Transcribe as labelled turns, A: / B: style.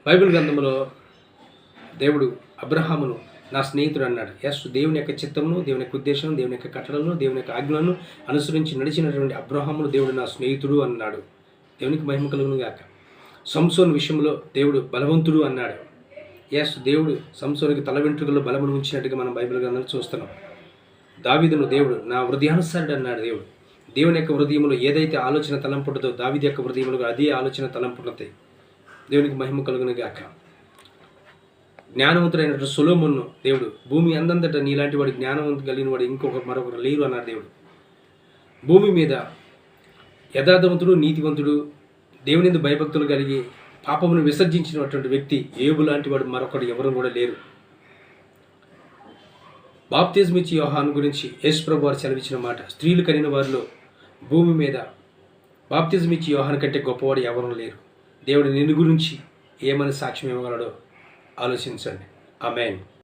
A: Bible గ్రంథంలో దేవుడు అబ్రహామును నా స్నేహితుడు అన్నాడు. దేవుని యొక్క చిత్తమును, దేవుని యొక్క ఉద్దేశం, దేవుని యొక్క కట్టడలను, దేవుని యొక్క ఆజ్ఞలను అనుసరించి నడిచినటువంటి అబ్రహామును దేవుడు నా స్నేహితుడు అన్నాడు. దేవునికి మహిమ కలుగును గాక. సంసోను విషయంలో దేవుడు బలవంతుడు అన్నాడు. దేవుడు సంసోనికి తల వెంట్రుకల్లో బలమును ఉంచినట్టుగా మనం బైబిల్ గ్రంథంలో చూస్తున్నాం. దావీదును దేవుడు నా హృదయానుసారుడు అన్నాడు. దేవుని యొక్క హృదయంలో ఏదైతే ఆలోచన తలంపుంటుందో దావీదు యొక్క హృదయంలో అదే ఆలోచన తలంపుంటాయి. దేవునికి మహిమ కలుగును గాక. జ్ఞానవంతుడైనటువంటి సొలొమోనును దేవుడు భూమి అందంతట నీలాంటి వాడు జ్ఞానవంతు కలిగిన వాడు మరొకరు లేరు అన్నాడు దేవుడు. భూమి మీద యథార్థవంతుడు, నీతివంతుడు, దేవుని భయభక్తులు కలిగి పాపమును విసర్జించినటువంటి వ్యక్తి యోబు లాంటి వాడు మరొకడు ఎవరు కూడా లేరు. బాప్తిజం ఇచ్చి యోహాను గురించి యేసు ప్రభు వారు సెలవిచ్చిన మాట, స్త్రీలు కనిన వారిలో భూమి మీద బాప్తిజం ఇచ్చి యోహాను కంటే గొప్పవాడు ఎవరు లేరు. దేవుడు నిన్ను గురించి ఏమని సాక్ష్యం ఇవ్వగలడో ఆలోచించండి. ఆమేన్.